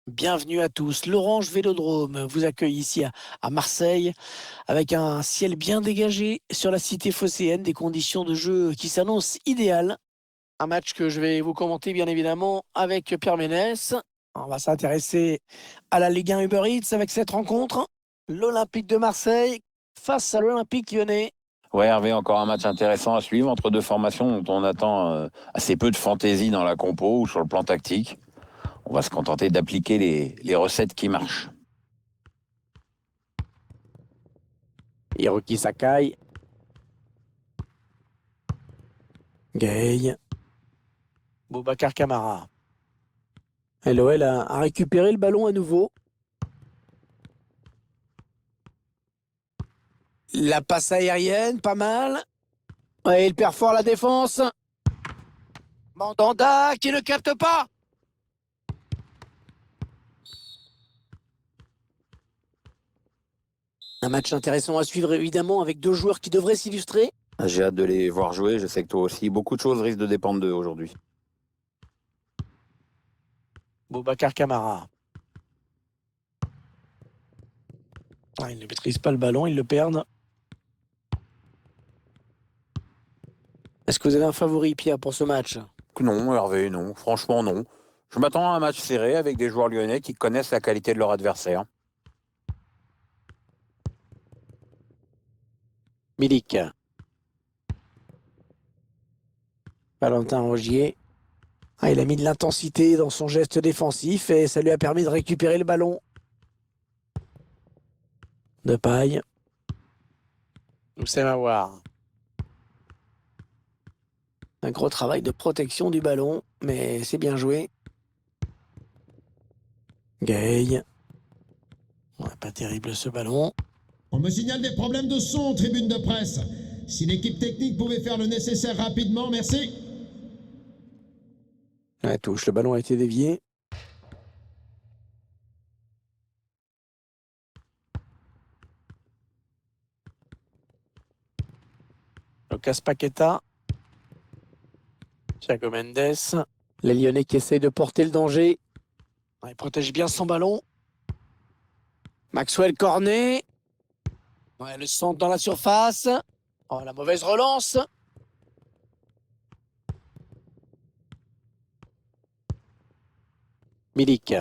Bienvenue à tous. L'Orange Vélodrome vous accueille ici à Marseille avec un ciel bien dégagé sur la cité phocéenne, des conditions de jeu qui s'annoncent idéales. Un match que je vais vous commenter bien évidemment avec Pierre Ménès. On va s'intéresser à la Ligue 1 Uber Eats avec cette rencontre. L'Olympique de Marseille face à l'Olympique Lyonnais. Ouais, Hervé, encore un match intéressant à suivre entre deux formations dont on attend assez peu de fantaisie dans la compo ou sur le plan tactique. On va se contenter d'appliquer les recettes qui marchent. Hiroki Sakai. Gay. Boubacar Camara. Et l'OL a récupéré le ballon à nouveau. La passe aérienne, pas mal. Ouais, il perd fort la défense. Mandanda qui ne capte pas. Un match intéressant à suivre évidemment avec deux joueurs qui devraient s'illustrer. J'ai hâte de les voir jouer, je sais que toi aussi. Beaucoup de choses risquent de dépendre d'eux aujourd'hui. Boubacar Camara. Ah, ils ne maîtrisent pas le ballon, ils le perdent. Est-ce que vous avez un favori, Pierre, pour ce match? Non, Hervé, non. Franchement, non. Je m'attends à un match serré avec des joueurs lyonnais qui connaissent la qualité de leur adversaire. Milik. Valentin Rogier. Ah, il a mis de l'intensité dans son geste défensif et ça lui a permis de récupérer le ballon. Depay. Oussem Aouar. Un gros travail de protection du ballon, mais c'est bien joué. Gay. Ouais, pas terrible ce ballon. On me signale des problèmes de son, tribune de presse. Si l'équipe technique pouvait faire le nécessaire rapidement, merci. La touche, le ballon a été dévié. Lucas Paqueta. Thiago Mendes. Les Lyonnais qui essayent de porter le danger. Il protège bien son ballon. Maxwell Cornet. Ouais, le centre dans la surface. Oh, la mauvaise relance. Milik.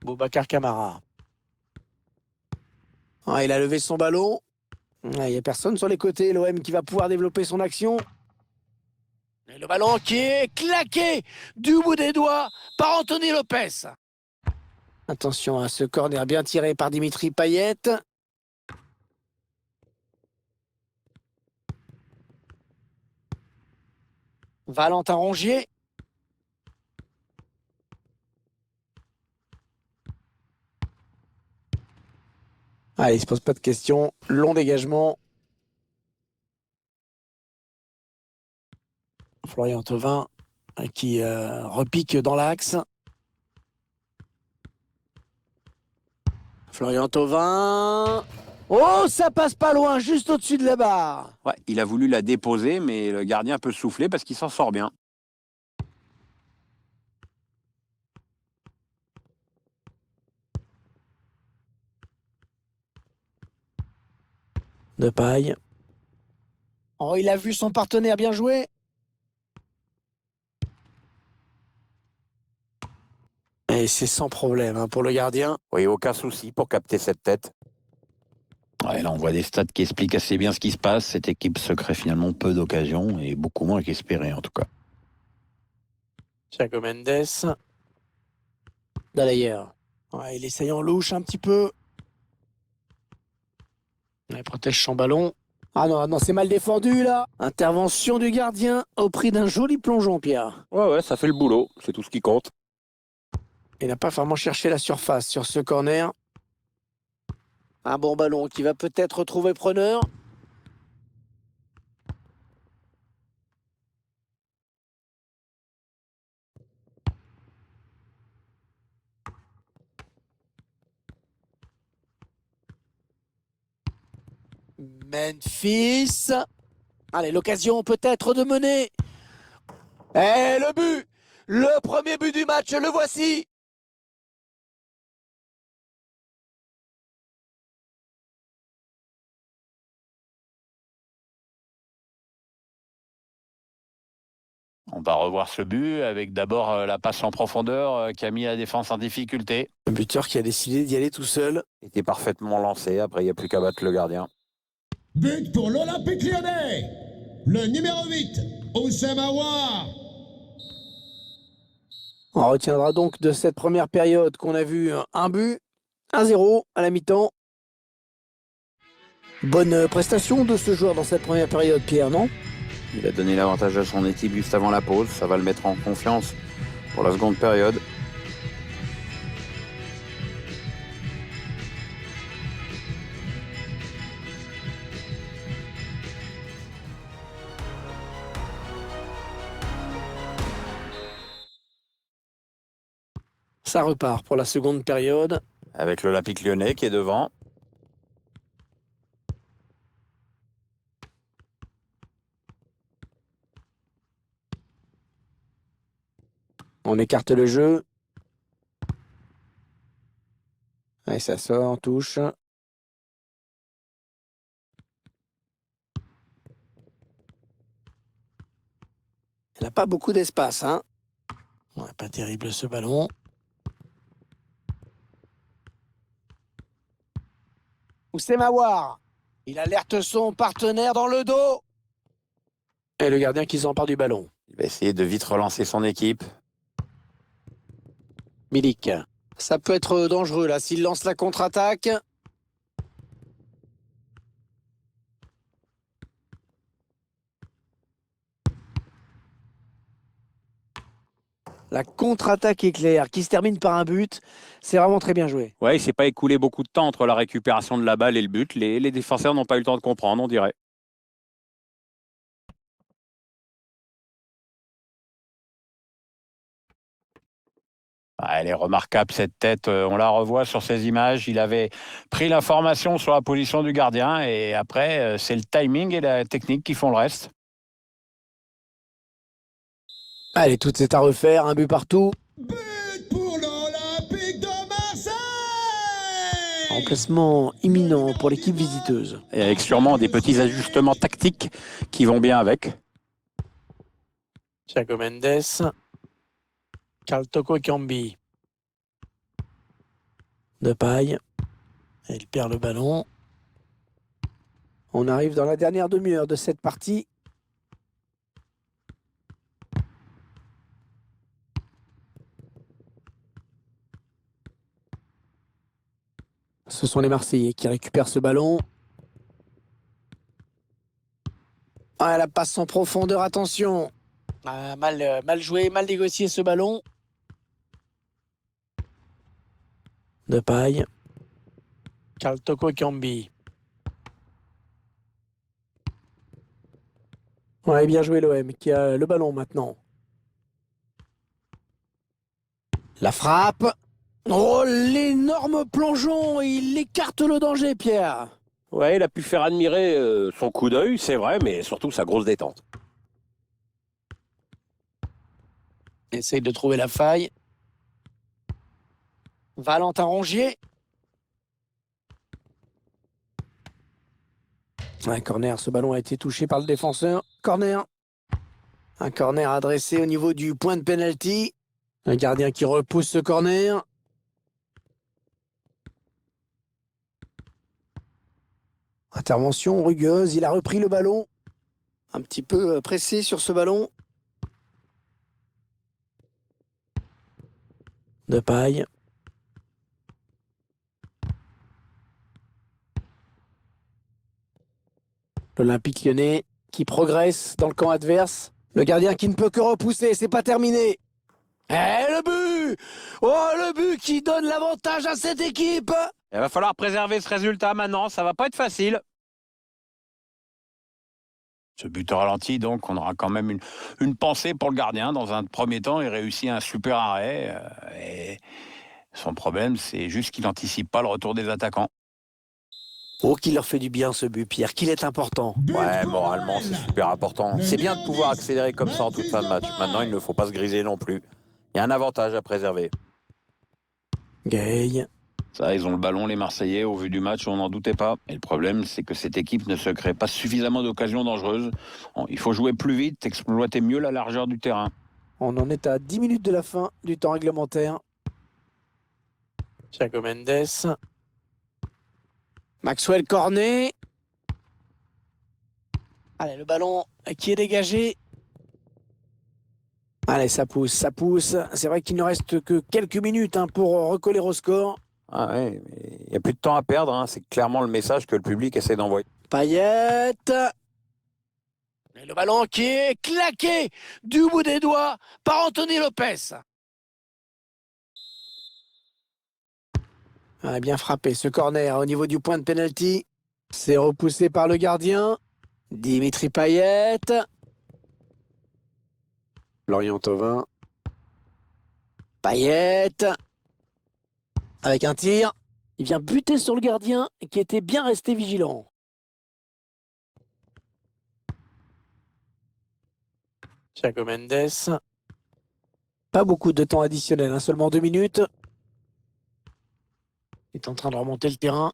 Boubacar Camara. Ah, il a levé son ballon. Il n'y a personne sur les côtés. L'OM qui va pouvoir développer son action. Et le ballon qui est claqué du bout des doigts par Anthony Lopez. Attention à ce corner bien tiré par Dimitri Payet. Valentin Rongier. Allez, il ne se pose pas de questions. Long dégagement. Florian Thauvin qui repique dans l'axe. Florian Thauvin. Oh, ça passe pas loin, juste au-dessus de la barre. Ouais, il a voulu la déposer, mais le gardien peut souffler parce qu'il s'en sort bien. Depay. Oh, il a vu son partenaire bien joué. Et c'est sans problème pour le gardien. Oui, aucun souci pour capter cette tête. Ouais, là, on voit des stats qui expliquent assez bien ce qui se passe. Cette équipe se crée finalement peu d'occasions et beaucoup moins qu'espéré en tout cas. Thiago Mendes. D'ailleurs. Ouais, il essaye en louche un petit peu. Il protège son ballon. Ah non, non, c'est mal défendu là. Intervention du gardien au prix d'un joli plongeon, Pierre. Ouais, ça fait le boulot. C'est tout ce qui compte. Il n'a pas vraiment cherché la surface sur ce corner. Un bon ballon qui va peut-être trouver preneur. Memphis. Allez, l'occasion peut-être de mener. Et le but Le premier but du match, le voici. On va revoir ce but avec d'abord la passe en profondeur qui a mis la défense en difficulté. Un buteur qui a décidé d'y aller tout seul. Il était parfaitement lancé, après il n'y a plus qu'à battre le gardien. But pour l'Olympique Lyonnais. Le numéro 8, Oussem Aouar. On retiendra donc de cette première période qu'on a vu un but, 1-0 à la mi-temps. Bonne prestation de ce joueur dans cette première période, Pierre, non? Il a donné l'avantage à son équipe juste avant la pause. Ça va le mettre en confiance pour la seconde période. Ça repart pour la seconde période. Avec l'Olympique Lyonnais qui est devant. On écarte le jeu. Et ça sort, on touche. Il n'a pas beaucoup d'espace, hein. Ouais, pas terrible ce ballon. Oussem Aouar. Il alerte son partenaire dans le dos. Et le gardien qui s'empare du ballon. Il va essayer de vite relancer son équipe. Milik. Ça peut être dangereux là s'il lance la contre-attaque. La contre-attaque éclair qui se termine par un but. C'est vraiment très bien joué. Ouais, il s'est pas écoulé beaucoup de temps entre la récupération de la balle et le but. Les défenseurs n'ont pas eu le temps de comprendre, on dirait. Elle est remarquable cette tête, on la revoit sur ces images. Il avait pris l'information sur la position du gardien et après, c'est le timing et la technique qui font le reste. Allez, tout est à refaire, un but partout. But pour l'Olympique de Marseille. Remplacement imminent pour l'équipe visiteuse. Et avec sûrement des petits ajustements tactiques qui vont bien avec. Thiago Mendes. Karl Toko Ekambi. Depay. Il perd le ballon. On arrive dans la dernière demi-heure de cette partie. Ce sont les Marseillais qui récupèrent ce ballon. Ah, la passe en profondeur, attention. Ah, mal joué, mal négocié ce ballon. Depay. Karl Toko Ekambi. Ouais, bien joué l'OM qui a le ballon maintenant. La frappe. Oh, l'énorme plongeon. Il écarte le danger, Pierre. Ouais, il a pu faire admirer son coup d'œil, c'est vrai, mais surtout sa grosse détente. Essaye de trouver la faille. Valentin Rongier. Un corner, ce ballon a été touché par le défenseur. Corner. Un corner adressé au niveau du point de pénalty. Un gardien qui repousse ce corner. Intervention rugueuse, il a repris le ballon. Un petit peu pressé sur ce ballon. Depay. L'Olympique Lyonnais qui progresse dans le camp adverse. Le gardien qui ne peut que repousser, c'est pas terminé. Et le but! Oh, le but qui donne l'avantage à cette équipe! Il va falloir préserver ce résultat maintenant, ça va pas être facile. Ce but au ralenti, donc, on aura quand même une pensée pour le gardien. Dans un premier temps, il réussit un super arrêt. Et son problème, c'est juste qu'il n'anticipe pas le retour des attaquants. Oh, qu'il leur fait du bien ce but, Pierre, qu'il est important. Ouais, moralement, c'est super important. C'est bien de pouvoir accélérer comme ça en toute fin de match. Maintenant, il ne faut pas se griser non plus. Il y a un avantage à préserver. Gay. Ça, ils ont le ballon, les Marseillais, au vu du match, on n'en doutait pas. Et le problème, c'est que cette équipe ne se crée pas suffisamment d'occasions dangereuses. Il faut jouer plus vite, exploiter mieux la largeur du terrain. On en est à 10 minutes de la fin du temps réglementaire. Thiago Mendes. Maxwell Cornet. Allez, le ballon qui est dégagé. Allez, ça pousse, ça pousse. C'est vrai qu'il ne reste que quelques minutes pour recoller au score. Ah ouais, mais il n'y a plus de temps à perdre, hein. C'est clairement le message que le public essaie d'envoyer. Payet. Et le ballon qui est claqué du bout des doigts par Anthony Lopez. Ah, bien frappé ce corner au niveau du point de pénalty. C'est repoussé par le gardien. Dimitri Payet. Florian Thauvin. Payet. Avec un tir. Il vient buter sur le gardien qui était bien resté vigilant. Thiago Mendes. Pas beaucoup de temps additionnel, seulement 2 minutes. Il est en train de remonter le terrain.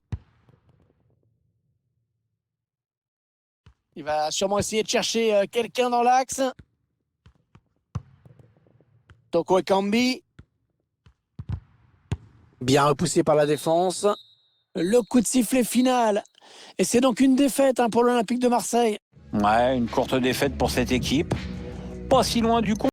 Il va sûrement essayer de chercher quelqu'un dans l'axe. Toko Ekambi. Bien repoussé par la défense. Le coup de sifflet final. Et c'est donc une défaite pour l'Olympique de Marseille. Ouais, une courte défaite pour cette équipe. Pas si loin du compte.